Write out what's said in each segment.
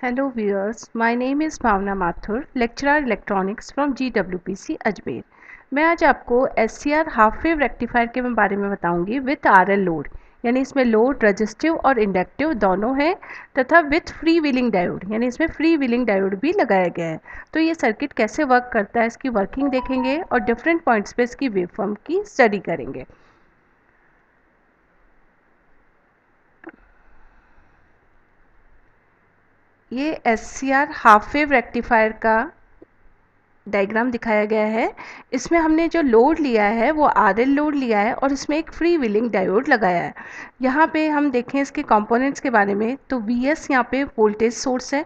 Hello viewers, my name is Bhavna Mathur, lecturer electronics from GWPC Ajmer. मैं आज आपको SCR half wave rectifier के बारे में बताऊंगी विथ RL लोड, यानी इसमें लोड रजिस्टिव और इंडक्टिव दोनों है तथा विथ फ्री व्हीलिंग डायोड, यानी इसमें फ्री व्हीलिंग डायोड भी लगाया गया है। तो ये सर्किट कैसे वर्क करता है, इसकी वर्किंग देखेंगे और डिफरेंट पॉइंट्स पे इसकी वेवफॉर्म की स्टडी करेंगे। ये SCR हाफ वेव रेक्टिफायर का डायग्राम दिखाया गया है। इसमें हमने जो लोड लिया है वो RL लोड लिया है और इसमें एक फ्री व्हीलिंग डायोड लगाया है। यहाँ पे हम देखें इसके कंपोनेंट्स के बारे में तो Vs यहाँ पे वोल्टेज सोर्स है,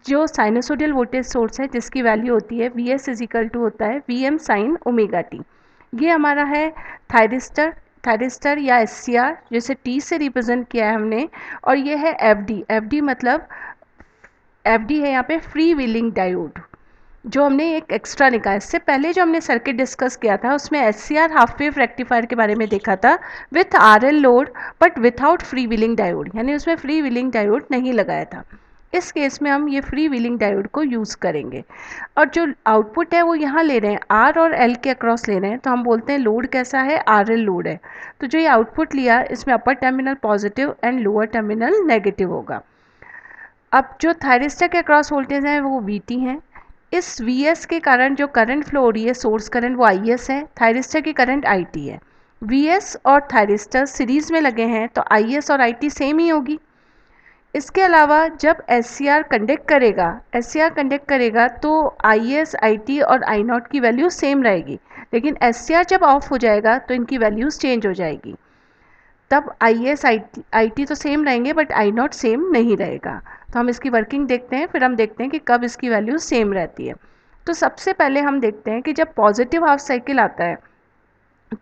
जो साइनोसोडियल वोल्टेज सोर्स है जिसकी वैल्यू होती है Vs इज इक्वल टू होता है Vm साइन ओमेगा टी। ये हमारा है थायरिस्टर या SCR, जिसे T से रिप्रेजेंट किया है हमने। और ये है FD मतलब FD है यहाँ पे फ्री व्हीलिंग डायोड, जो हमने एक एक्स्ट्रा निकाला। इससे पहले जो हमने सर्किट डिस्कस किया था उसमें SCR हाफ वेव रेक्टिफायर के बारे में देखा था with RL load but without free wheeling diode, यानी उसमें फ्री व्हीलिंग डायोड नहीं लगाया था। इस केस में हम ये फ्री व्हीलिंग डायोड को यूज़ करेंगे और जो आउटपुट है वो यहाँ ले रहे हैं R और L के अक्रॉस ले रहे हैं, तो हम बोलते हैं लोड कैसा है, RL लोड है। तो जो ये आउटपुट लिया इसमें upper terminal positive and lower terminal negative होगा। अब जो थायरिस्टर के अक्रॉस वोल्टेज है वो VT है। इस Vs के कारण जो करंट फ्लो हो रही है, सोर्स करंट, वो Is है। थायरिस्टर की करंट IT है। Vs और थायरिस्टर सीरीज में लगे हैं तो Is और IT सेम ही होगी। इसके अलावा जब SCR कंडक्ट करेगा तो Is, IT और I0 की वैल्यू सेम रहेगी, लेकिन SCR जब ऑफ हो जाएगा तो इनकी वैल्यूज चेंज हो जाएगी। तब Is, IT तो सेम रहेंगे बट I0 सेम नहीं रहेगा। तो हम इसकी वर्किंग देखते हैं, फिर हम देखते हैं कि कब इसकी वैल्यू सेम रहती है। तो सबसे पहले हम देखते हैं कि जब पॉजिटिव हाफ साइकिल आता है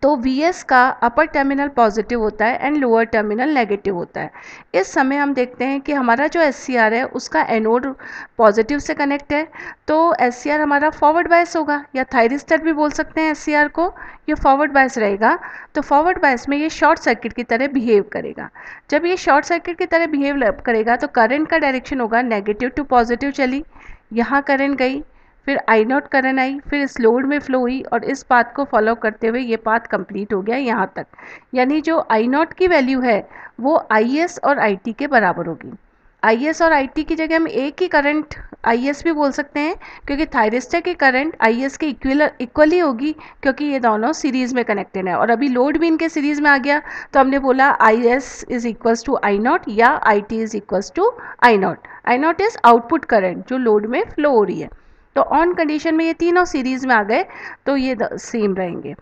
तो Vs का अपर टर्मिनल पॉजिटिव होता है एंड लोअर टर्मिनल नेगेटिव होता है। इस समय हम देखते हैं कि हमारा जो SCR है उसका एनोड पॉजिटिव से कनेक्ट है, तो SCR हमारा फॉरवर्ड बायस होगा, या थायरिस्टर भी बोल सकते हैं SCR को। ये फॉरवर्ड बायस रहेगा, तो फॉरवर्ड बायस में ये शॉर्ट सर्किट की तरह बिहेव करेगा। जब ये शॉर्ट सर्किट की तरह बिहेव करेगा तो करंट का डायरेक्शन होगा नेगेटिव टू पॉजिटिव चली, यहाँ करंट गई, फिर I0 करंट आई, फिर इस लोड में फ्लो हुई और इस पाथ को फॉलो करते हुए ये पाथ कंप्लीट हो गया यहाँ तक। यानी जो I0 की वैल्यू है वो Is और IT के बराबर होगी। Is और IT की जगह हम एक ही करंट Is भी बोल सकते हैं, क्योंकि थायरिस्टर की करंट Is के इक्वली होगी, क्योंकि ये दोनों सीरीज़ में कनेक्टेड है। और अभी लोड भी इनके सीरीज़ में आ गया तो हमने बोला Is is equals to I0 या IT is equals to I0। I0 is output current जो लोड में फ्लो हो रही है। तो ऑन कंडीशन में ये तीनों सीरीज में आ गए तो ये सेम रहेंगे।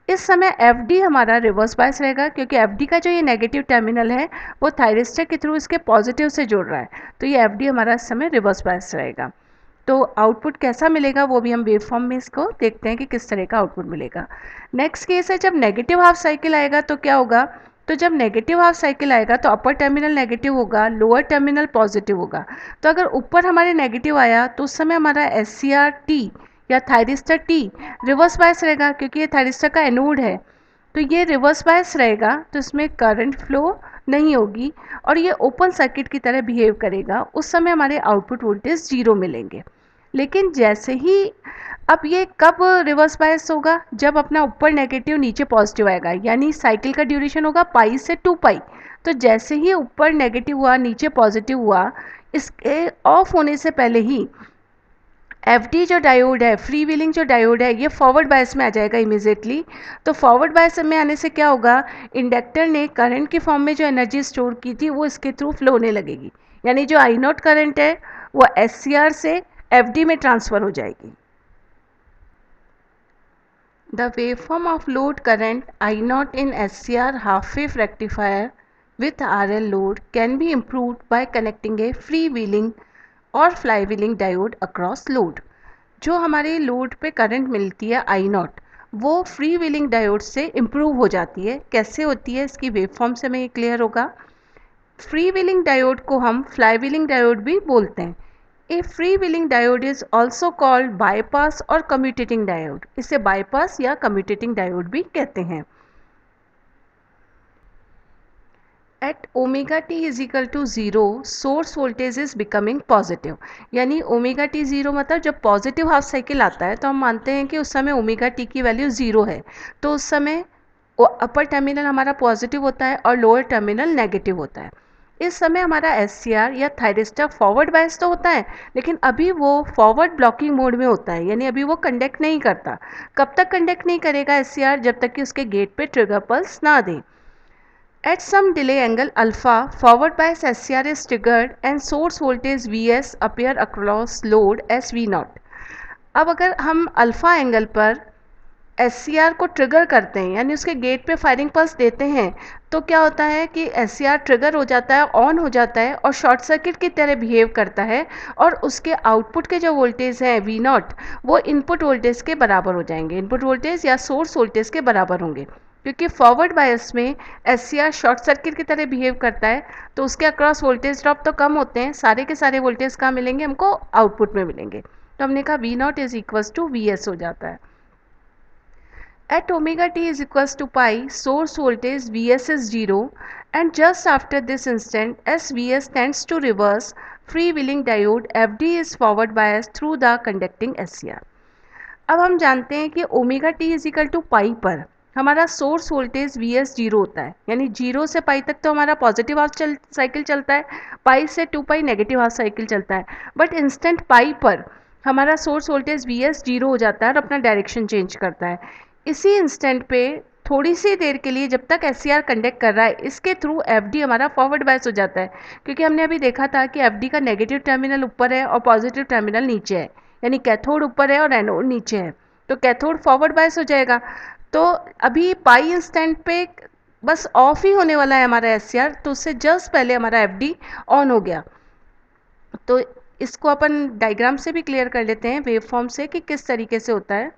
इस समय FD हमारा रिवर्स बायस रहेगा, क्योंकि FD का जो ये नेगेटिव टर्मिनल है वो थायरिस्टर के थ्रू इसके पॉजिटिव से जोड़ रहा है, तो ये FD हमारा इस समय रिवर्स बायस रहेगा। तो आउटपुट कैसा मिलेगा वो भी हम वेव फॉर्म में इसको देखते हैं कि किस तरह का आउटपुट मिलेगा। नेक्स्ट केस है जब नेगेटिव हाफ साइकिल आएगा तो क्या होगा, तो जब नेगेटिव हाफ साइकिल आएगा तो अपर टर्मिनल नेगेटिव होगा, लोअर टर्मिनल पॉजिटिव होगा। तो अगर ऊपर हमारे नेगेटिव आया तो उस समय हमारा SCR T या थायरिस्टर T रिवर्स बायस रहेगा, क्योंकि ये थायरिस्टर का एनोड है। तो ये रिवर्स बायस रहेगा, तो इसमें करंट फ्लो नहीं होगी और ये ओपन सर्किट की तरह बिहेव करेगा। उस समय हमारे आउटपुट वोल्टेज 0 मिलेंगे। लेकिन जैसे ही अब ये कब रिवर्स बायस होगा, जब अपना ऊपर नेगेटिव नीचे पॉजिटिव आएगा, यानी साइकिल का ड्यूरेशन होगा पाई से 2 पाई। तो जैसे ही ऊपर नेगेटिव हुआ नीचे पॉजिटिव हुआ, इसके ऑफ होने से पहले ही FD जो डायोड है, फ्री व्हीलिंग जो डायोड है, ये फॉरवर्ड बायस में आ जाएगा इमीजिएटली। तो फॉरवर्ड बायस में आने से क्या होगा, इंडक्टर ने करंट की फॉर्म में जो एनर्जी स्टोर की थी वो इसके थ्रू फ्लो होने लगेगी, यानी जो I0 करंट है वो SCR से FD में ट्रांसफ़र हो जाएगी। The waveform of load current I0 in SCR half-wave rectifier with RL load can be improved by connecting a freewheeling और flywheeling diode across load। जो हमारे लोड पे करंट मिलती है I0, वो फ्री व्हीलिंग डायोड से इम्प्रूव हो जाती है। कैसे होती है इसकी वेवफॉर्म से हमें ये क्लियर होगा। फ्री व्हीलिंग डायोड को हम फ्लाई व्हीलिंग डायोड भी बोलते हैं। A free wheeling diode is also called bypass और कम्यूटेटिंग डायोड। इसे बाईपास या कम्यूटेटिंग डायोड भी कहते हैं। At omega T is equal to zero source voltage is becoming positive, यानी ओमेगा टी ज़ीरो मतलब जब पॉजिटिव हाफ साइकिल आता है तो हम मानते हैं कि उस समय ओमेगा टी की वैल्यू ज़ीरो है, तो उस समय अपर टर्मिनल हमारा पॉजिटिव होता है और लोअर टर्मिनल नेगेटिव होता है। इस समय हमारा एस या थायरिस्टर फॉरवर्ड बायस तो होता है, लेकिन अभी वो फॉरवर्ड ब्लॉकिंग मोड में होता है, यानी अभी वो कंडक्ट नहीं करता। कब तक कंडक्ट नहीं करेगा एस जब तक कि उसके गेट पे ट्रिगर पल्स ना दें। At some delay angle alpha, forward bias SCR is triggered and source voltage Vs appear across load as V0. अब अगर हम अल्फ़ा एंगल पर SCR को ट्रिगर करते हैं, यानी उसके गेट पे फायरिंग पल्स देते हैं, तो क्या होता है कि SCR ट्रिगर हो जाता है, ऑन हो जाता है और शॉर्ट सर्किट की तरह बिहेव करता है, और उसके आउटपुट के जो वोल्टेज हैं V0 वो इनपुट वोल्टेज के बराबर हो जाएंगे, इनपुट वोल्टेज या सोर्स वोल्टेज के बराबर होंगे। क्योंकि फॉरवर्ड बायस में SCR शॉर्ट सर्किट की तरह बिहेव करता है, तो उसके अक्रॉस वोल्टेज ड्रॉप तो कम होते हैं, सारे के सारे वोल्टेज कहाँ मिलेंगे, हमको आउटपुट में मिलेंगे। तो हमने कहा V0 is equals to Vs हो जाता है। At omega t is equals to pi, source voltage Vs is 0, and just after this instant as Vs tends to reverse, freewheeling diode Fd is forward biased through the conducting SCR। अब हम जानते हैं कि omega T is equal to pi पर हमारा source voltage V S zero होता है, यानी जीरो से पाई तक तो हमारा पॉजिटिव हाफ साइकिल चलता है, पाई से to pi negative half cycle चलता है, बट इंस्टेंट पाई पर हमारा source voltage V S zero हो जाता है और अपना डायरेक्शन चेंज करता है। इसी इंस्टेंट पे थोड़ी सी देर के लिए जब तक एस सी आर कंडक्ट कर रहा है, इसके थ्रू एफ डी हमारा फॉरवर्ड बायस हो जाता है, क्योंकि हमने अभी देखा था कि एफ डी का नेगेटिव टर्मिनल ऊपर है और पॉजिटिव टर्मिनल नीचे है, यानी कैथोड ऊपर है और एनोड नीचे है, तो कैथोड फॉरवर्ड बायस हो जाएगा। तो अभी पाई इंस्टेंट पे बस ऑफ ही होने वाला है हमारा एस सी आर, तो उससे जस्ट पहले हमारा एफ डी ऑन हो गया। तो इसको अपन डायग्राम से भी क्लियर कर लेते हैं, वेव फॉर्म से, कि किस तरीके से होता है।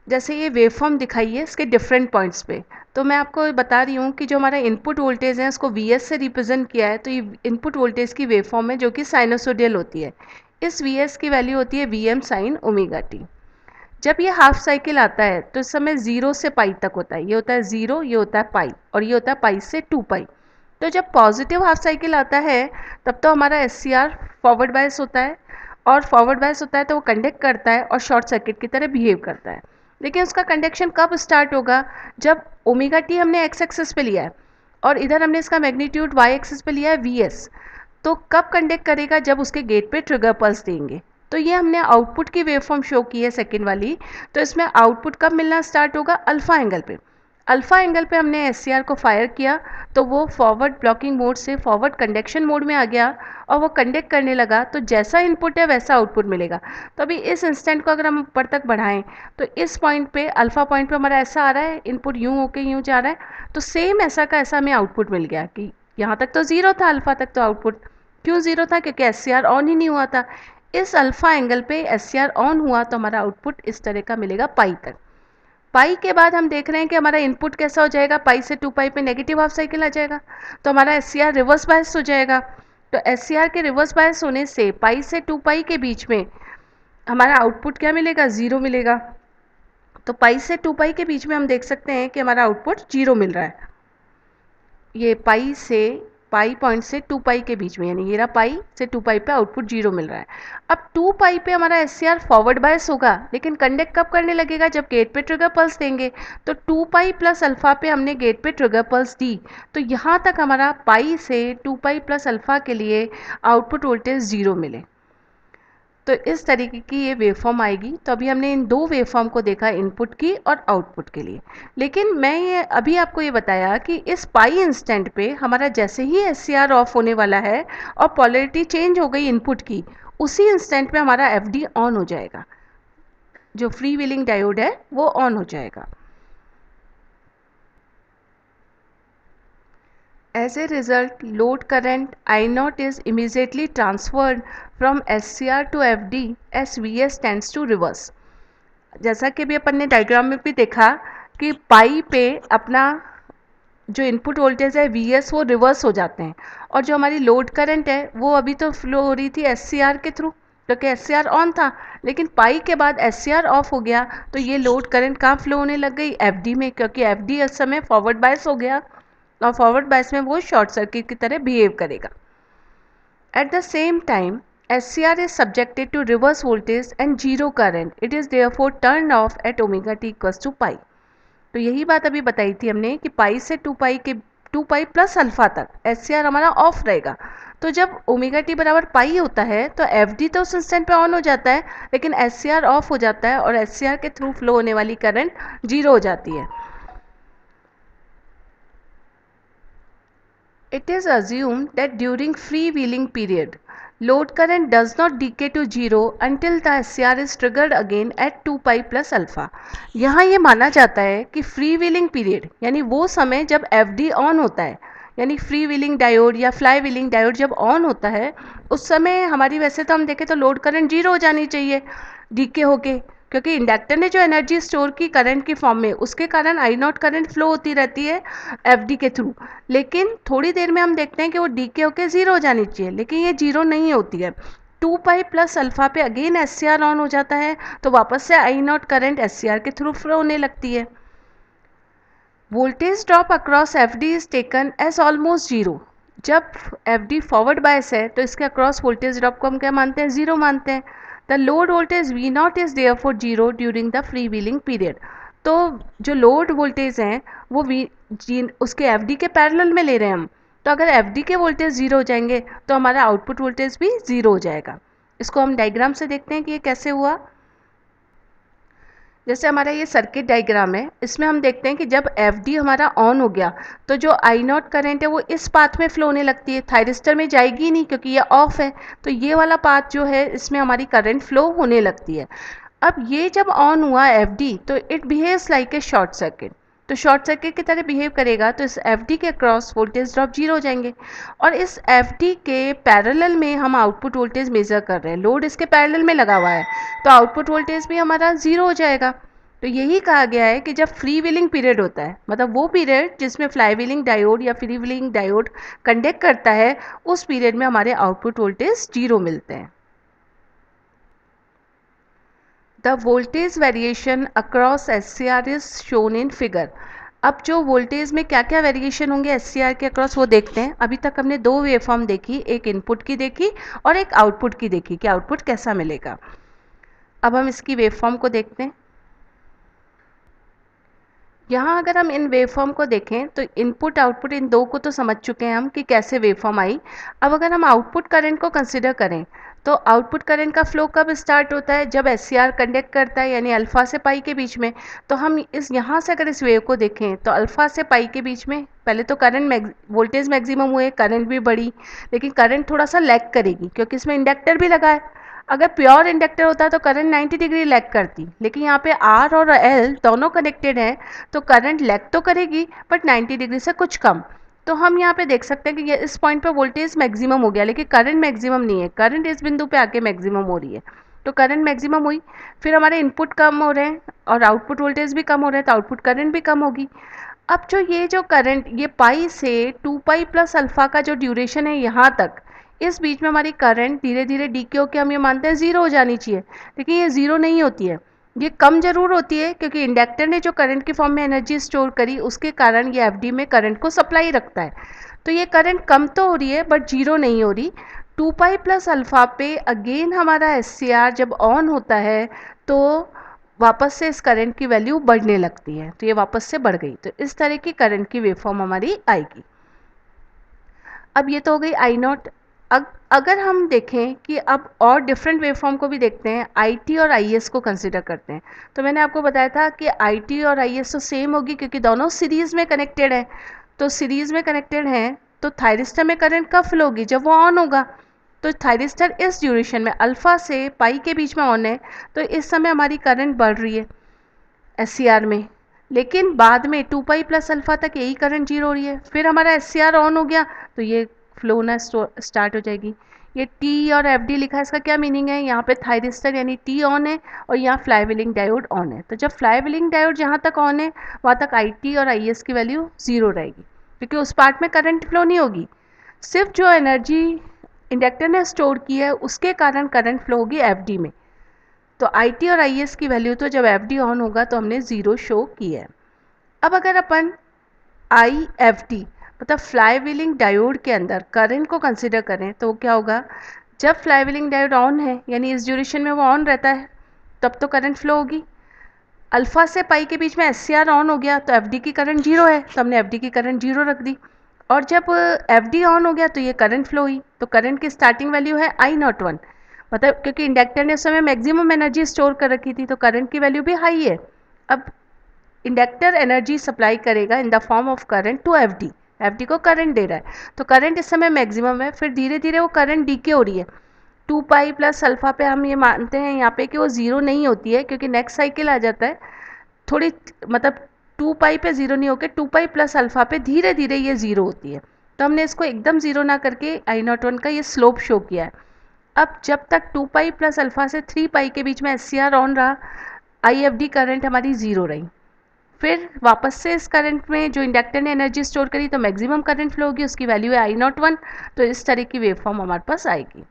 जैसे ये वेव फॉर्म दिखाई है इसके डिफरेंट पॉइंट्स पे, तो मैं आपको बता रही हूँ कि जो हमारा इनपुट वोल्टेज है उसको वी एस से रिप्रेजेंट किया है, तो ये इनपुट वोल्टेज की वेव फॉर्म है जो कि साइनोसोडियल होती है। इस वी एस की वैल्यू होती है V M sine omega T. जब ये हाफ साइकिल आता है तो इस समय ज़ीरो से पाई तक होता है, ये होता है ज़ीरो, ये होता है पाई, और ये होता है पाई से टू पाई। तो जब पॉजिटिव हाफ साइकिल आता है तब तो हमारा S C R forward bias होता है, और फॉरवर्ड बायस होता है तो वो कंडक्ट करता है और शॉर्ट सर्किट की तरह बिहेव करता है। लेकिन उसका कंडक्शन कब स्टार्ट होगा, जब ओमेगा टी हमने एक्स एक्सिस पे लिया है और इधर हमने इसका मैग्नीट्यूड वाई एक्सिस पे लिया है वी एस। तो कब कंडक्ट करेगा, जब उसके गेट पे ट्रिगर पल्स देंगे। तो ये हमने आउटपुट की वेवफॉर्म शो की है सेकेंड वाली, तो इसमें आउटपुट कब मिलना स्टार्ट होगा, अल्फा एंगल पे। अल्फा एंगल पे हमने एस को फायर किया तो वो फॉरवर्ड ब्लॉकिंग मोड से फॉरवर्ड कंडक्शन मोड में आ गया और वो कंडक्ट करने लगा, तो जैसा इनपुट है वैसा आउटपुट मिलेगा। तो अभी इस इंस्टेंट को अगर हम ऊपर तक बढ़ाएं तो इस पॉइंट पे अल्फा पॉइंट पे हमारा ऐसा आ रहा है, इनपुट यूँ होके यूँ जा रहा है, तो सेम ऐसा का ऐसा हमें आउटपुट मिल गया कि यहाँ तक तो ज़ीरो था, अल्फा तक तो आउटपुट क्यों ज़ीरो था, क्योंकि एस ऑन ही नहीं हुआ था। इस अल्फा एंगल पे एस ऑन हुआ तो हमारा आउटपुट इस तरह का मिलेगा पाई तक। पाई के बाद हम देख रहे हैं कि हमारा इनपुट कैसा हो जाएगा, पाई से टू पाई पे नेगेटिव हाफ साइकिल आ जाएगा, तो हमारा एस रिवर्स बायस हो जाएगा। तो एस के रिवर्स बायस होने से पाई से टू पाई के बीच में हमारा आउटपुट क्या मिलेगा, ज़ीरो मिलेगा। तो पाई से टू पाई के बीच में हम देख सकते हैं कि हमारा आउटपुट जीरो मिल रहा है, ये पाई पॉइंट से टू पाई के बीच में, यानी ये रहा पाई से टू पाई पे आउटपुट जीरो मिल रहा है। अब टू पाई पे हमारा एस फॉरवर्ड बायस होगा, लेकिन कंडक्ट कब करने लगेगा, जब गेट पे ट्रिगर पल्स देंगे। तो टू पाई प्लस अल्फा पे हमने गेट पे ट्रिगर पल्स दी, तो यहाँ तक हमारा पाई से टू पाई प्लस अल्फा के लिए आउटपुट वोल्टेज ज़ीरो मिले। तो इस तरीके की ये वेवफॉर्म आएगी। तो अभी हमने इन दो वेवफॉर्म को देखा, इनपुट की और आउटपुट के लिए। लेकिन मैं ये अभी आपको ये बताया कि इस पाई इंस्टेंट पे हमारा जैसे ही एस ऑफ होने वाला है और पोलैरिटी चेंज हो गई इनपुट की, उसी इंस्टेंट पे हमारा एफ ऑन हो जाएगा, जो फ्री व्हीलिंग डायोड है वो ऑन हो जाएगा। As a result, load current I0 is immediately transferred from SCR to FD as VS tends to reverse। जैसा कि अभी अपन ने डायग्राम में भी देखा कि पाई पे अपना जो इनपुट वोल्टेज है VS वो रिवर्स हो जाते हैं, और जो हमारी लोड करंट है वो अभी तो फ्लो हो रही थी SCR के थ्रू, क्योंकि SCR ऑन था, लेकिन पाई के बाद SCR ऑफ हो गया तो ये लोड करंट कहाँ फ्लो होने लग गई, FD में, क्योंकि FD इस समय फॉरवर्ड बायस हो गया। और फॉरवर्ड बायस में वो शॉर्ट सर्किट की तरह बिहेव करेगा। At the same time SCR is subjected to reverse voltage and zero current. It is therefore turned off at omega t equals to pi. तो यही बात अभी बताई थी हमने कि पाई से 2 पाई प्लस अल्फा तक SCR हमारा ऑफ रहेगा। तो जब ओमेगा टी बराबर पाई होता है तो FD तो उस इंस्टेंट पे ऑन हो जाता है, लेकिन SCR ऑफ हो जाता है और SCR के थ्रू फ्लो होने वाली करंट जीरो हो जाती है। It is assumed that during freewheeling period, load current does not decay to zero until the SCR is triggered again at 2 pi plus alpha. यहाँ ये माना जाता है कि फ्री व्हीलिंग पीरियड यानी वो समय जब FD ऑन होता है, यानी फ्री व्हीलिंग डायोड या फ्लाई व्हीलिंग डायोड जब ऑन होता है उस समय हमारी वैसे तो हम देखें तो लोड करंट जीरो हो जानी चाहिए डीके होके, क्योंकि इंडक्टर ने जो एनर्जी स्टोर की करंट की फॉर्म में उसके कारण आई नॉट करंट फ्लो होती रहती है एफडी के थ्रू। लेकिन थोड़ी देर में हम देखते हैं कि वो डीके होके जीरो हो जानी चाहिए, लेकिन ये जीरो नहीं होती है। 2 पाई प्लस अल्फा पे अगेन एससीआर ऑन हो जाता है तो वापस से आई नॉट करंट एससीआर के थ्रू फ्लो होने लगती है। Voltage drop across FD is taken as almost zero. जब एफडी फॉरवर्ड बायस है तो इसके अक्रॉस वोल्टेज ड्रॉप को हम क्या मानते हैं, जीरो मानते हैं। The load voltage V naught is there for zero during the free wheeling period. तो जो लोड वोल्टेज हैं वो उसके एफडी के पैरेलल में ले रहे हैं हम, तो अगर एफडी के वोल्टेज जीरो हो जाएंगे तो हमारा आउटपुट वोल्टेज भी जीरो हो जाएगा। इसको हम डायग्राम से देखते हैं कि ये कैसे हुआ। जैसे हमारा ये सर्किट डायग्राम है, इसमें हम देखते हैं कि जब एफडी हमारा ऑन हो गया तो जो आई नॉट करंट है वो इस पाथ में फ्लो होने लगती है, थायरिस्टर में जाएगी ही नहीं क्योंकि ये ऑफ है। तो ये वाला पाथ जो है इसमें हमारी करंट फ्लो होने लगती है। अब ये जब ऑन हुआ एफडी तो it behaves like a short circuit, तो शॉर्ट सर्किट की तरह बिहेव करेगा तो इस एफडी के क्रॉस वोल्टेज ड्रॉप जीरो हो जाएंगे। और इस एफडी के पैरेलल में हम आउटपुट वोल्टेज मेजर कर रहे हैं, लोड इसके पैरेलल में लगा हुआ है तो आउटपुट वोल्टेज भी हमारा जीरो हो जाएगा। तो यही कहा गया है कि जब फ्री व्हीलिंग पीरियड होता है, मतलब वो पीरियड जिसमें फ्लाई व्हीलिंग डायोड या फ्री व्हीलिंग डायोड कंडक्ट करता है, उस पीरियड में हमारे आउटपुट वोल्टेज जीरो मिलते हैं। The voltage variation across SCR is shown in figure. अब जो वोल्टेज में क्या क्या वेरिएशन होंगे SCR के अक्रॉस वो देखते हैं। अभी तक हमने दो वेवफॉर्म देखी, एक इनपुट की देखी और एक आउटपुट की देखी कि आउटपुट कैसा मिलेगा। अब हम इसकी वेवफॉर्म को देखते हैं। यहाँ अगर हम इन वेवफॉर्म को देखें तो इनपुट आउटपुट इन दो को तो समझ चुके हैं हम कि कैसे वेवफॉर्म आई। अब अगर हम आउटपुट करंट को कंसिडर करें तो आउटपुट करंट का फ्लो कब स्टार्ट होता है, जब SCR कंडक्ट करता है यानी अल्फा से पाई के बीच में। तो हम इस यहाँ से अगर इस वेव को देखें तो अल्फा से पाई के बीच में पहले तो करंट वोल्टेज मैक्सिमम हुए, करंट भी बढ़ी, लेकिन करंट थोड़ा सा लैग करेगी क्योंकि इसमें इंडक्टर भी लगा है। अगर प्योर इंडक्टर होता तो करंट 90 डिग्री लैग करती, लेकिन यहाँ पे R और L दोनों कनेक्टेड हैं तो करंट लैग तो करेगी बट 90 डिग्री से कुछ कम। तो हम यहाँ पे देख सकते हैं कि ये इस पॉइंट पे वोल्टेज मैक्सिमम हो गया, लेकिन करंट मैक्सिमम नहीं है, करंट इस बिंदु पे आके मैक्सिमम हो रही है। तो करंट मैक्सिमम हुई, फिर हमारे इनपुट कम हो रहे हैं और आउटपुट वोल्टेज भी कम हो रहे हैं तो आउटपुट करंट भी कम होगी। अब जो करंट ये पाई से 2 पाई प्लस अल्फा का जो ड्यूरेशन है यहाँ तक, इस बीच में हमारी करंट धीरे धीरे डीके होकर हम ये मानते हैं ज़ीरो हो जानी चाहिए, लेकिन ये ज़ीरो नहीं होती है, ये कम जरूर होती है क्योंकि इंडक्टर ने जो करंट की फॉर्म में एनर्जी स्टोर करी उसके कारण ये एफडी में करंट को सप्लाई रखता है। तो ये करंट कम तो हो रही है बट जीरो नहीं हो रही। 2 पाई प्लस अल्फा पे अगेन हमारा SCR जब ऑन होता है तो वापस से इस करंट की वैल्यू बढ़ने लगती है, तो ये वापस से बढ़ गई। तो इस तरह की करंट की वेवफॉर्म हमारी आएगी। अब ये तो हो गई आई नॉट। अगर हम देखें कि अब और डिफरेंट वेवफॉर्म को भी देखते हैं, IT और IS को कंसिडर करते हैं, तो मैंने आपको बताया था कि IT और IS तो सेम होगी क्योंकि दोनों सीरीज़ में कनेक्टेड हैं। तो सीरीज़ में कनेक्टेड हैं तो थायरिस्टर में करंट कब फ्लो होगी, जब वो ऑन होगा। तो थायरिस्टर इस ड्यूरेशन में अल्फ़ा से पाई के बीच में ऑन है तो इस समय हमारी करंट बढ़ रही है SCR में, लेकिन बाद में 2 पाई प्लस अल्फा तक यही करंट जीरो हो रही है। फिर हमारा SCR ऑन हो गया तो ये फ्लो होना स्टार्ट हो जाएगी। ये T और FD लिखा है, इसका क्या मीनिंग है, यहाँ पे थायरिस्टर यानी T ऑन है और यहाँ फ्लाई व्हीलिंग डायोड ऑन है। तो जब फ्लाई व्हीलिंग डायोड जहाँ तक ऑन है वहाँ तक IT और IS की वैल्यू ज़ीरो रहेगी क्योंकि उस पार्ट में करंट फ्लो नहीं होगी, सिर्फ जो एनर्जी इंडक्टर ने स्टोर की है उसके कारण करंट फ्लो होगी FD में। तो IT और IS की वैल्यू तो जब FD ऑन होगा तो हमने ज़ीरो शो की है। अब अगर अपन IFD मतलब फ्लाई व्हीलिंग डायोड के अंदर करंट को कंसिडर करें तो क्या होगा, जब फ्लाई व्हीलिंग डायोड ऑन है यानी इस ड्यूरेशन में वो ऑन रहता है तब तो करंट फ्लो होगी। अल्फा से पाई के बीच में एस ऑन हो गया तो एफ की करंट जीरो है, तो हमने एफ की करंट जीरो रख दी। और जब एफ ऑन हो गया तो ये करंट फ्लो हुई, तो करंट की स्टार्टिंग वैल्यू है आई नॉट वन, मतलब क्योंकि इंडक्टर ने उस समय मैक्सिमम एनर्जी स्टोर कर रखी थी तो करंट की वैल्यू भी हाई है। अब इंडक्टर एनर्जी सप्लाई करेगा in the form of current to F D को करंट दे रहा है, तो करंट इस समय मैक्सिमम है, फिर धीरे धीरे वो करंट डीके हो रही है। 2 पाई प्लस अल्फा पे हम ये मानते हैं यहाँ पे कि वो ज़ीरो नहीं होती है, क्योंकि नेक्स्ट साइकिल आ जाता है थोड़ी, मतलब 2 पाई पे ज़ीरो नहीं होकर 2 पाई प्लस अल्फा पे धीरे धीरे ये ज़ीरो होती है। तो हमने इसको एकदम ज़ीरो ना करके आई नॉट वन का ये स्लोप शो किया है। अब जब तक 2 पाई प्लस अल्फा से 3 पाई के बीच में एस ऑन रहा, आई एफ डी करंट हमारी ज़ीरो रही। फिर वापस से इस करंट में जो इंडक्टर ने एनर्जी स्टोर करी तो मैक्सिमम करंट फ्लो होगी, उसकी वैल्यू है आई नॉट वन, तो इस तरह की वेव फॉर्म हमारे पास आएगी।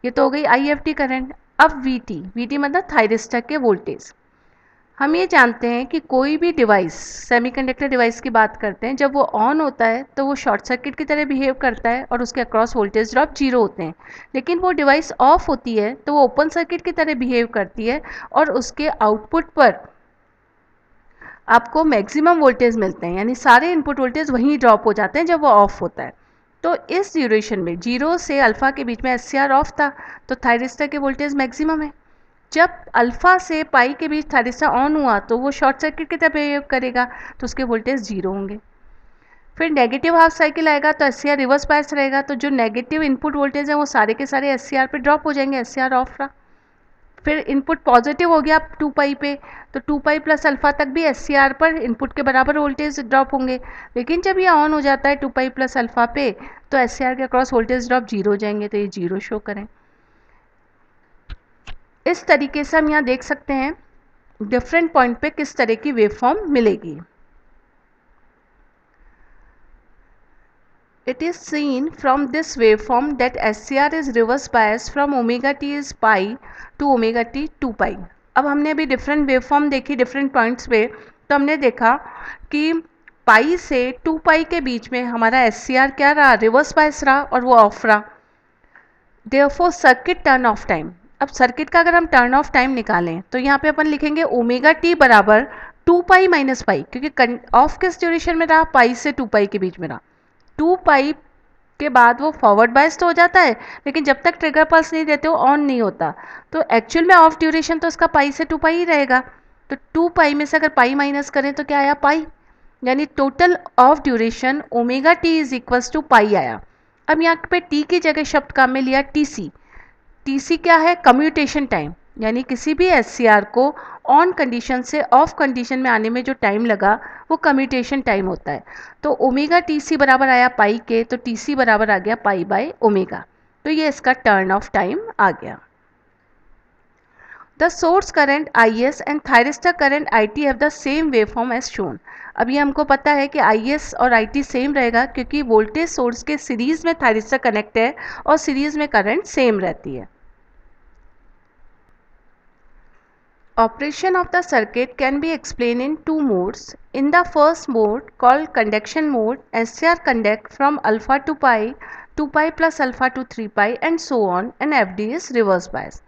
ये तो हो गई आई एफ टी करंट। अब वी टी मतलब थायरिस्टर के वोल्टेज। हम ये जानते हैं कि कोई भी डिवाइस, सेमीकंडक्टर डिवाइस की बात करते हैं, जब वो ऑन होता है तो वो शॉर्ट सर्किट की तरह बिहेव करता है और उसके अक्रॉस वोल्टेज ड्रॉप जीरो होते हैं। लेकिन वो डिवाइस ऑफ होती है तो वो ओपन सर्किट की तरह बिहेव करती है और उसके आउटपुट पर आपको मैक्सिमम वोल्टेज मिलते हैं, यानी सारे इनपुट वोल्टेज वहीं ड्रॉप हो जाते हैं जब वो ऑफ होता है। तो इस ड्यूरेशन में जीरो से अल्फा के बीच में एस ऑफ था तो थायरिस्टर के वोल्टेज मैक्सिमम है। जब अल्फा से पाई के बीच थायरिस्टर ऑन हुआ तो वो शॉर्ट सर्किट की तरह बिहेव करेगा तो उसके वोल्टेज जीरो होंगे। फिर नेगेटिव हाफ साइकिल आएगा तो एस रिवर्स बायस रहेगा, तो जो नेगेटिव इनपुट वोल्टेज हैं वो सारे के सारे एस पे ड्रॉप हो जाएंगे, एस ऑफ रहा। फिर इनपुट पॉजिटिव हो गया 2 पाई पे, तो 2 पाई प्लस अल्फा तक भी एस पर इनपुट के बराबर वोल्टेज ड्रॉप होंगे। लेकिन जब ये ऑन हो जाता है 2 पाई प्लस अल्फा पे तो एस के अक्रॉस वोल्टेज ड्रॉप जीरो हो जाएंगे, तो ये जीरो शो करें। इस तरीके से हम यहाँ देख सकते हैं डिफरेंट पॉइंट पे किस तरह की वेव फॉर्म मिलेगी। It is seen from this waveform that SCR is reverse bias from omega t is pi to omega t 2 pi। अब हमने अभी डिफरेंट वेवफॉर्म देखी डिफरेंट पॉइंट्स पे, तो हमने देखा कि पाई से 2 पाई के बीच में हमारा SCR क्या रहा, रिवर्स बायस रहा और वो ऑफ रहा। Therefore circuit turn off time, अब सर्किट का अगर हम टर्न ऑफ टाइम निकालें तो यहाँ पे अपन लिखेंगे ओमेगा टी बराबर 2 पाई माइनस पाई, क्योंकि ऑफ किस ड्यूरेशन में रहा, पाई से 2 पाई के बीच में रहा। 2 पाई के बाद वो फॉरवर्ड बायस तो हो जाता है, लेकिन जब तक ट्रिगर पल्स नहीं देते वो ऑन नहीं होता, तो एक्चुअल में ऑफ ड्यूरेशन तो उसका पाई से 2 पाई ही रहेगा। तो 2 पाई में से अगर पाई माइनस करें तो क्या आया, पाई, यानी total of duration omega T is equals to pi आया। अब यहाँ पे टी की जगह शब्द काम में लिया टी सी। टी सी क्या है, कम्यूटेशन टाइम, यानी किसी भी एस को ऑन कंडीशन से ऑफ कंडीशन में आने में जो टाइम लगा वो कम्यूटेशन टाइम होता है। तो ओमेगा टी सी बराबर आया पाई के, तो टी सी बराबर आ गया पाई बाय ओमेगा, तो ये इसका टर्न ऑफ टाइम आ गया। The source current I S and thyristor current I T have the same wave form as shown. अब ये हमको पता है कि आई एस और आई टी सेम रहेगा क्योंकि वोल्टेज सोर्स के सीरीज में थायरिस्टर कनेक्ट है और सीरीज में करंट सेम रहती है। Operation of the circuit can be explained in two modes. In the first mode called conduction mode, SCR conduct from alpha to pi, 2 pi plus alpha to 3 pi and so on, and FD is reverse bias.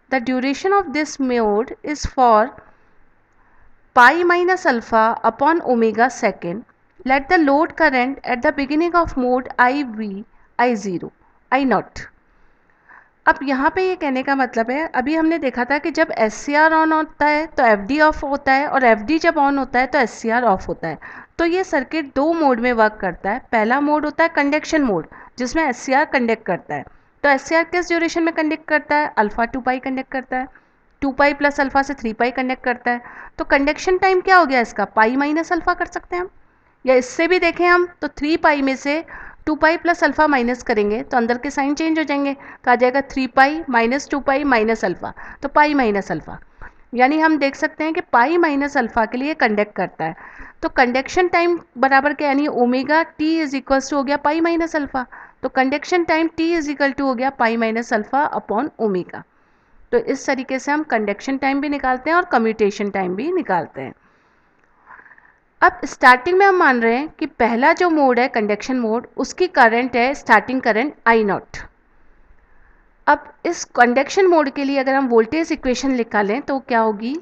The duration of this mode is for pi minus alpha upon omega second. Let the load current at the beginning of mode IV, I0, I naught. अब यहाँ पे ये कहने का मतलब है, अभी हमने देखा था कि जब एस ऑन होता है तो एफ डी ऑफ होता है और एफ डी जब ऑन होता है तो एस ऑफ होता है। तो ये सर्किट दो मोड में वर्क करता है। पहला मोड होता है कंडक्शन मोड जिसमें एस कंडक्ट करता है। तो एस किस ड्यूरेशन में कंडक्ट करता है, अल्फा 2 पाई कंडक्ट करता है, 2 पाई प्लस अल्फा से 3 पाई कंडक्ट करता है। तो कंडक्शन टाइम क्या हो गया इसका, पाई माइनस अल्फा कर सकते हैं हम, या इससे भी देखें हम तो 3 पाई में से 2 पाई प्लस अल्फा माइनस करेंगे तो अंदर के साइन चेंज हो जाएंगे, तो आ जाएगा 3 पाई माइनस 2 पाई माइनस अल्फा, तो पाई माइनस अल्फा। यानी हम देख सकते हैं कि पाई माइनस अल्फा के लिए कंडक्ट करता है। तो कंडक्शन टाइम बराबर क्या, यानी omega T is equals to हो गया पाई माइनस अल्फा, तो conduction time T is equal to हो गया pi minus alpha upon omega. तो इस तरीके से हम कंडक्शन टाइम भी निकालते हैं और कम्यूटेशन टाइम भी निकालते हैं। अब स्टार्टिंग में हम मान रहे हैं कि पहला जो मोड है कंडक्शन मोड, उसकी करंट है स्टार्टिंग करंट आई नॉट। अब इस कंडक्शन मोड के लिए अगर हम वोल्टेज इक्वेशन निकालें तो क्या होगी,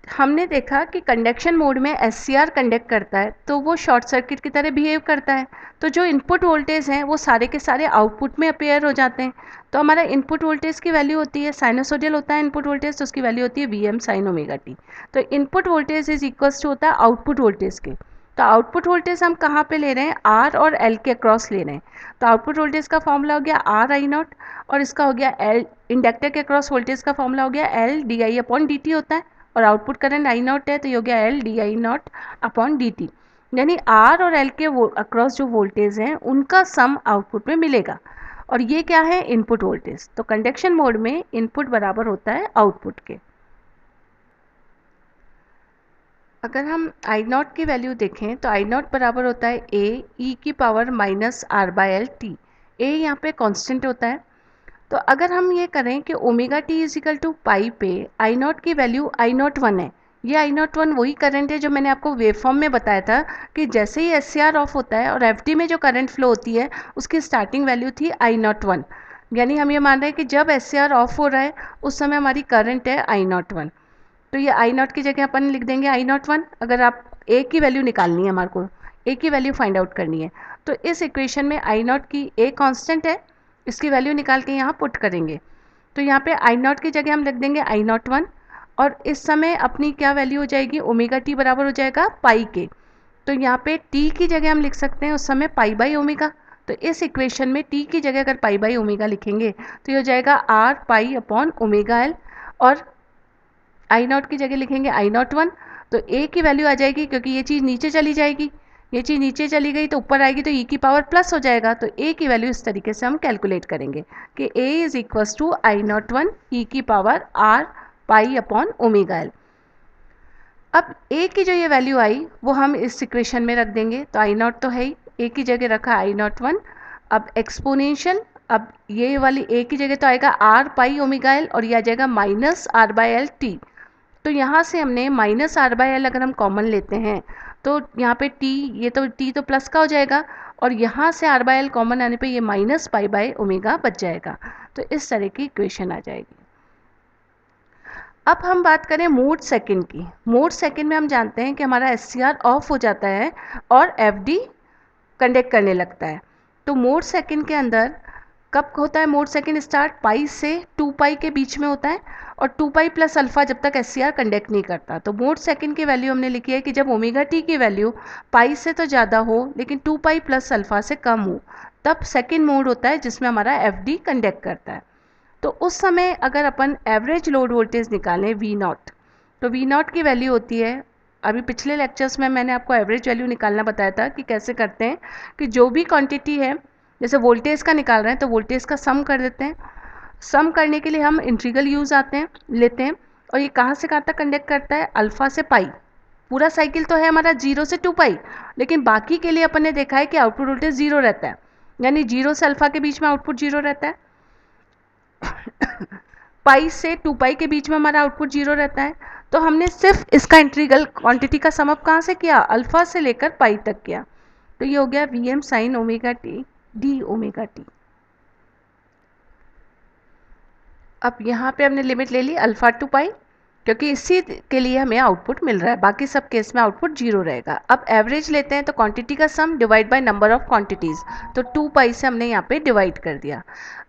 हमने देखा कि कंडक्शन मोड में एससीआर कंडक्ट करता है तो वो शॉर्ट सर्किट की तरह बिहेव करता है, तो जो इनपुट वोल्टेज हैं वो सारे के सारे आउटपुट में अपेयर हो जाते हैं। तो हमारा इनपुट वोल्टेज की वैल्यू होती है, साइनोसोडियल होता है इनपुट वोल्टेज, तो उसकी वैल्यू होती है V M sine omega T. तो input voltage is equals to होता है आउटपुट वोल्टेज के। तो आउटपुट वोल्टेज हम कहाँ पे ले रहे हैं, आर और एल के अक्रॉस ले रहे हैं। तो आउटपुट वोल्टेज का फॉर्मूला हो गया आर आई नॉट, और इसका हो गया एल, इंडक्टर के अक्रॉस वोल्टेज का फॉर्मूला हो गया L D I upon D T होता है, और आउटपुट करंट आई नॉट है तो ये हो गया L D I not upon D T. यानी आर और एल के अक्रॉस जो वोल्टेज हैं उनका सम आउटपुट में मिलेगा, और ये क्या है, इनपुट वोल्टेज। तो कंडक्शन मोड में इनपुट बराबर होता है आउटपुट के। अगर हम आई नॉट की वैल्यू देखें तो आई नॉट बराबर होता है ए ई की power minus R by L T. A यहाँ पे कांस्टेंट होता है। तो अगर हम ये करें कि ओमेगा टी इजिकल टू पाई पे आई नॉट की वैल्यू आई नॉट वन है, ये आई नॉट वन वही करंट है जो मैंने आपको वेव फॉर्म में बताया था कि जैसे ही एस सी आर ऑफ होता है और एफ डी में जो करंट फ्लो होती है उसकी स्टार्टिंग वैल्यू थी आई नॉट वन। यानी हम ये मान रहे हैं कि जब एस सी आर ऑफ हो रहा है उस समय हमारी करंट है आई नॉट वन। तो ये आई नॉट की जगह अपन लिख देंगे आई नॉट वन। अगर आप ए की वैल्यू निकालनी है, हमारे को ए की वैल्यू फाइंड आउट करनी है, तो इस इक्वेशन में आई नॉट की ए कांस्टेंट है, इसकी वैल्यू निकाल के यहाँ पुट करेंगे। तो यहाँ पे आई नॉट की जगह हम लिख देंगे आई नॉट वन, और इस समय अपनी क्या वैल्यू हो जाएगी, ओमेगा टी बराबर हो जाएगा पाई के। तो यहाँ पे टी की जगह हम लिख सकते हैं उस समय पाई बाई ओमेगा। तो इस इक्वेशन में टी की जगह अगर पाई बाई ओमेगा लिखेंगे तो ये हो जाएगा R pi upon omega L, और आई नॉट की जगह लिखेंगे आई नॉट वन। तो ए की वैल्यू आ जाएगी, क्योंकि ये चीज़ नीचे चली जाएगी, ये चीज़ नीचे चली गई तो ऊपर आएगी तो ई की पावर प्लस हो जाएगा। तो ए की वैल्यू इस तरीके से हम कैलकुलेट करेंगे कि A is equals to I naught one E की power R pi upon omega L. अब ए की जो ये वैल्यू आई वो हम इस इक्वेशन में रख देंगे। तो आई नॉट तो है ही, ए की जगह रखा आई नॉट वन। अब एक्सपोनेंशियल, अब ये वाली ए की जगह तो आएगा आर पाई ओमेगा एल, और ये आ जाएगा minus R by L T. तो यहाँ से हमने माइनस आर बाई एल अगर हम कॉमन लेते हैं तो यहाँ पे टी, ये तो टी तो प्लस का हो जाएगा, और यहाँ से आर बाई एल कॉमन आने पे ये माइनस पाई बाई ओमेगा बच जाएगा। तो इस तरह की इक्वेशन आ जाएगी। अब हम बात करें मोड सेकंड की। मोड सेकंड में हम जानते हैं कि हमारा एस सी आर ऑफ हो जाता है और एफ डी कंडक्ट करने लगता है। तो मोड सेकंड के अंदर कब होता है मोड सेकंड स्टार्ट, पाई से 2 पाई के बीच में होता है, और 2 पाई प्लस अल्फा जब तक एस सी आर कंडक्ट नहीं करता। तो मोड सेकंड की वैल्यू हमने लिखी है कि जब ओमेगा टी की वैल्यू पाई से तो ज़्यादा हो लेकिन 2 पाई प्लस अल्फा से कम हो, तब सेकंड मोड होता है जिसमें हमारा एफ डी कंडक्ट करता है। तो उस समय अगर अपन एवरेज लोड वोल्टेज निकालें वी नॉट, तो वी नॉट की वैल्यू होती है, अभी पिछले लेक्चर्स में मैंने आपको एवरेज वैल्यू निकालना बताया था कि कैसे करते हैं, कि जो भी क्वांटिटी है, जैसे वोल्टेज का निकाल रहे हैं तो वोल्टेज का सम कर देते हैं। सम करने के लिए हम इंटीग्रल यूज लेते हैं, और ये कहाँ से कहाँ तक कंडक्ट करता है, अल्फा से पाई। पूरा साइकिल तो है हमारा 0 से 2 पाई, लेकिन बाकी के लिए अपन ने देखा है कि आउटपुट वोल्टेज 0 रहता है, यानी 0 से अल्फा के बीच में आउटपुट 0 रहता है। पाई से 2 पाई के बीच में हमारा आउटपुट 0 रहता है। तो हमने सिर्फ इसका इंटीग्रल क्वांटिटी का सम अप कहाँ से किया, अल्फा से लेकर पाई तक किया। तो ये हो गया V M sine omega T D omega T. अब यहाँ पे हमने लिमिट ले ली अल्फा टू पाई, क्योंकि इसी के लिए हमें आउटपुट मिल रहा है, बाकी सब केस में आउटपुट 0 रहेगा। अब एवरेज लेते हैं तो क्वांटिटी का sum divide by number of quantities, तो 2 पाई से हमने यहाँ पे डिवाइड कर दिया।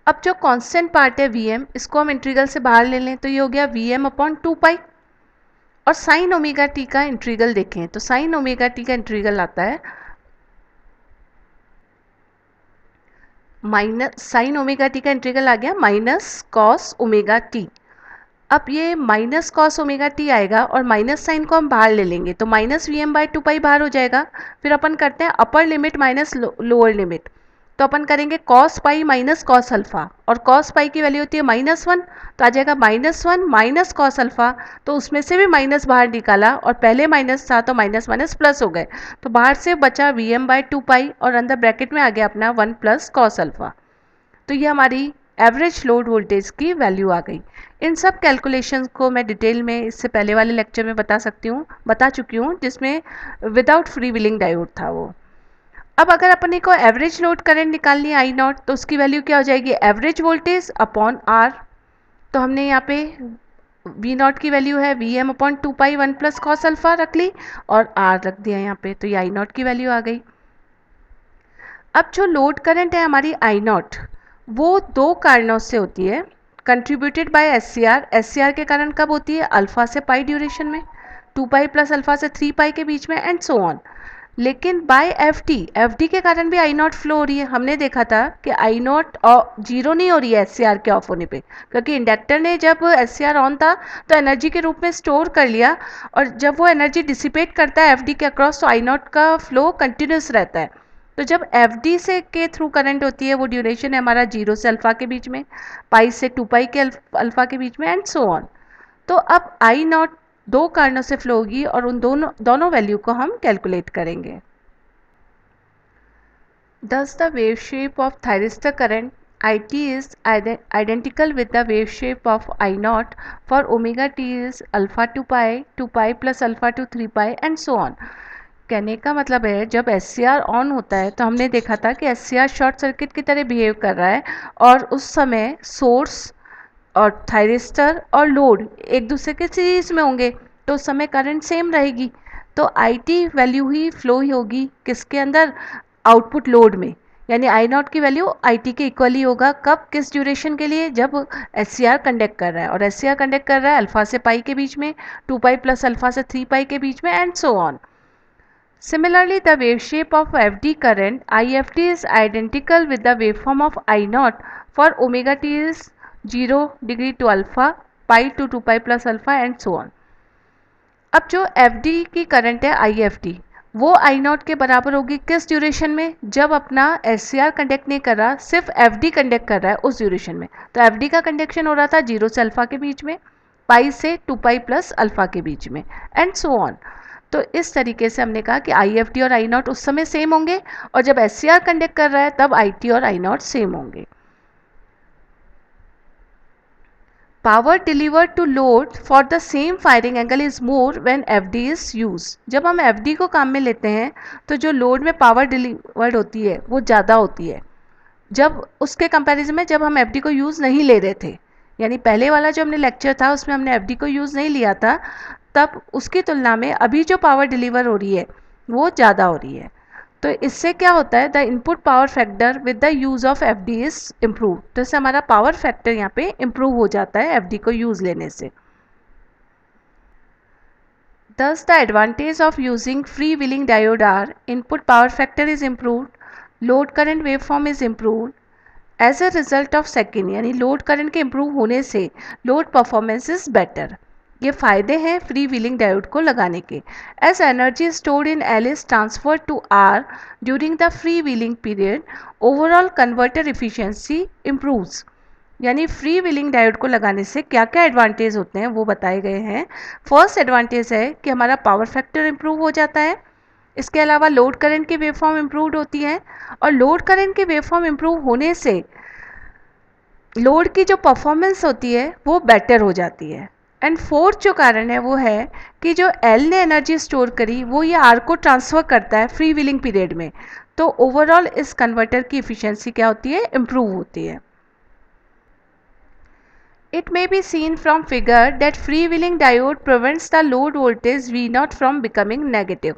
अब जो कांस्टेंट पार्ट है वी एम, इसको हम इंटीग्रल से बाहर ले लें तो ये हो गया वी एम अपॉन 2 पाई। और साइन ओमेगा टी का इंटीग्रल देखें तो साइन ओमेगा टी का इंटीग्रल आता है माइनस, साइन ओमेगा टी का इंटीग्रल आ गया माइनस कॉस ओमेगा टी। अब ये माइनस कॉस ओमेगा टी आएगा और माइनस साइन को हम बाहर ले लेंगे तो माइनस वी एम बाई 2 पाई बाहर हो जाएगा। फिर अपन करते हैं upper limit minus lower limit, तो अपन करेंगे cos pi minus cos alpha, और कॉस पाई की वैल्यू होती है -1, तो आ जाएगा -1 माइनस कॉस अल्फा। तो उसमें से भी माइनस बाहर निकाला और पहले माइनस था तो माइनस माइनस प्लस हो गए, तो बाहर से बचा वी एम बाई 2 पाई और अंदर ब्रैकेट में आ गया अपना 1 प्लस कॉस अल्फा। तो ये हमारी एवरेज लोड वोल्टेज की वैल्यू आ गई। इन सब कैलकुलेशंस को मैं डिटेल में इससे पहले वाले लेक्चर में बता चुकी हूँ, जिसमें विदाउट फ्री व्हीलिंग डायोड था वो। अब अगर अपने को एवरेज लोड करंट निकालनी है आई नॉट, तो उसकी वैल्यू क्या हो जाएगी, एवरेज वोल्टेज अपॉन आर। तो हमने यहाँ पे वी नॉट की वैल्यू है वी एम अपॉन 2 पाई 1 प्लस कॉस अल्फा रख ली और आर रख दिया यहाँ पे, तो ये आई नॉट की वैल्यू आ गई। अब जो लोड करंट है हमारी आई नॉट, वो दो कारणों से होती है। Contributed by S C R के कारण कब होती है, अल्फा से पाई ड्यूरेशन में, 2 पाई प्लस अल्फा से 3 पाई के बीच में, एंड सो ऑन। लेकिन बाय एफ डी के कारण भी आई नॉट फ्लो हो रही है। हमने देखा था कि आई नॉट जीरो नहीं हो रही है एस सी आर के ऑफ होने पे, क्योंकि इंडक्टर ने जब एस सी आर ऑन था तो एनर्जी के रूप में स्टोर कर लिया, और जब वो एनर्जी डिसिपेट करता है एफ डी के अक्रॉस, तो आई नॉट का फ्लो कंटिन्यूस रहता है। तो जब एफ डी से के थ्रू करंट होती है, वो ड्यूरेशन है हमारा 0 से अल्फा के बीच में, पाई से 2 पाई के अल्फा के बीच में, एंड सो ऑन। तो अब आई नॉट दो कारणों से फ्लो होगी और उन दोनों वैल्यू को हम कैलकुलेट करेंगे। Thus the wave shape of thyristor current IT is identical with the wave shape of I naught for omega t is alpha to pi, 2 pi plus alpha to 3 pi and so on। कहने का मतलब है जब S C are on होता है तो हमने देखा था कि S C R short circuit की तरह बिहेव कर रहा है, और उस समय सोर्स और थायरिस्टर और लोड एक दूसरे के सीरीज में होंगे, तो उस समय करंट सेम रहेगी। तो आई टी वैल्यू ही फ्लो ही होगी किसके अंदर, आउटपुट लोड में, यानी आई नॉट की वैल्यू आई टी के इक्वली होगा। कब, किस ड्यूरेशन के लिए, जब एस सी आर कंडक्ट कर रहा है, और एस सी आर कंडक्ट कर रहा है अल्फा से पाई के बीच में, 2 पाई प्लस अल्फा से 3 पाई के बीच में, and so on. Similarly, the wave shape of FD current IFT is identical with the waveform of I naught for omega t is 0 degree to alpha, pi to 2 pi plus alpha and so on। अब जो FD की current है IFT, वो I naught के बराबर होगी किस duration में, जब अपना SCR कंडक्ट नहीं कर रहा, सिर्फ FD कंडक्ट कर रहा है उस ड्यूरेशन में। तो FD का कंडक्शन हो रहा था 0 से अल्फा के बीच में, पाई से 2 पाई प्लस अल्फा के बीच में, एंड सो ऑन। तो इस तरीके से हमने कहा कि आई एफ टी और आई नॉट उस समय सेम होंगे, और जब एस सी आर कंडक्ट कर रहा है तब आई टी और आई नॉट सेम होंगे। Power delivered to load for the same firing angle is more when F D is use. जब हम एफ डी को काम में लेते हैं तो जो लोड में पावर डिलीवर्ड होती है वो ज़्यादा होती है, जब उसके कंपैरिजन में जब हम एफ डी को यूज़ नहीं ले रहे थे। यानी पहले वाला जो हमने लेक्चर था उसमें हमने एफ डी को यूज़ नहीं लिया था, तब उसकी तुलना में अभी जो पावर डिलीवर हो रही है वो ज़्यादा हो रही है। तो इससे क्या होता है, the input power factor with the use of F D is improve. तो इससे हमारा पावर फैक्टर यहाँ पे इम्प्रूव हो जाता है एफ डी को यूज़ लेने से। Thus the advantage of using freewheeling diode are input power factor is improved, load current waveform is improved, as a result of second, यानी लोड करंट के इम्प्रूव होने से लोड परफॉर्मेंस इज बेटर। ये फ़ायदे हैं free wheeling diode को लगाने के। As energy stored in L is transfer to R during the free wheeling period, overall converter efficiency improves. यानी फ्री व्हीलिंग डायोड को लगाने से क्या क्या एडवांटेज होते हैं वो बताए गए हैं। फर्स्ट एडवांटेज है कि हमारा पावर फैक्टर इम्प्रूव हो जाता है। इसके अलावा लोड करंट की वेवफॉर्म इम्प्रूव होती है, और लोड करंट की वेवफॉर्म इम्प्रूव होने से लोड की जो परफॉर्मेंस होती है वो बेटर हो जाती है। एंड फोर्थ जो कारण है वो है कि जो एल ने एनर्जी स्टोर करी वो ये आर को ट्रांसफ़र करता है फ्री व्हीलिंग पीरियड में, तो ओवरऑल इस कन्वर्टर की इफिशियंसी क्या होती है, इम्प्रूव होती है। It may be seen from figure that freewheeling diode prevents the load voltage V0 from becoming negative।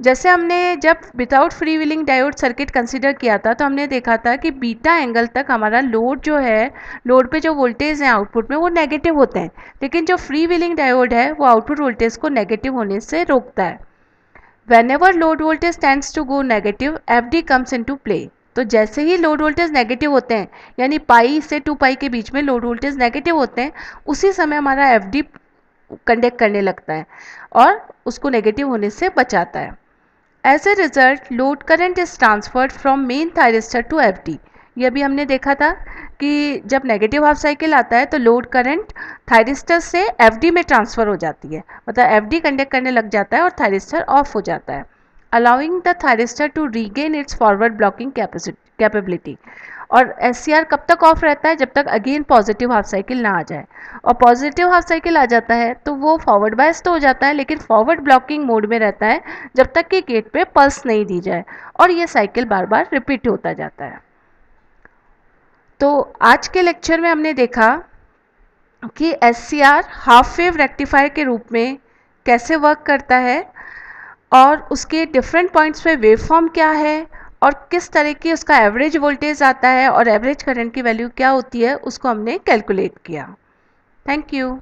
जैसे हमने जब without free wheeling diode circuit consider किया था तो हमने देखा था कि बीटा एंगल तक हमारा लोड जो है, लोड पे जो वोल्टेज है आउटपुट में वो नेगेटिव होते हैं, लेकिन जो फ्री व्हीलिंग डायोड है वो आउटपुट वोल्टेज को नेगेटिव होने से रोकता है। Whenever load voltage tends to go negative, F D comes into play. तो जैसे ही लोड वोल्टेज नेगेटिव होते हैं, यानी पाई से 2 पाई के बीच में लोड वोल्टेज नेगेटिव होते हैं, उसी समय हमारा एफ डी कंडक्ट करने लगता है और उसको नेगेटिव होने से बचाता है। As a result load current is transferred from main thyristor to F D. ये अभी हमने देखा था कि जब नेगेटिव हाफ साइकिल आता है तो लोड करंट थायरिस्टर से एफ डी में ट्रांसफ़र हो जाती है, मतलब एफ डी कंडक्ट करने लग जाता है और थायरिस्टर ऑफ हो जाता है। allowing the thyristor to regain its forward blocking capability. और SCR कब तक ऑफ रहता है? जब तक अगेन पॉजिटिव हाफ साइकिल ना आ जाए, और पॉजिटिव हाफ साइकिल आ जाता है तो वो फॉरवर्ड बायस तो हो जाता है, लेकिन फॉरवर्ड ब्लॉकिंग मोड में रहता है जब तक कि गेट पे पल्स नहीं दी जाए, और ये साइकिल बार बार रिपीट होता जाता है। तो आज के लेक्चर में हमने देखा कि SCR हाफ वेव रेक्टिफायर के रूप में कैसे वर्क करता है, और उसके डिफरेंट पॉइंट्स पे वेव फॉर्म क्या है, और किस तरह की उसका एवरेज वोल्टेज आता है और एवरेज करंट की वैल्यू क्या होती है, उसको हमने कैलकुलेट किया। Thank you.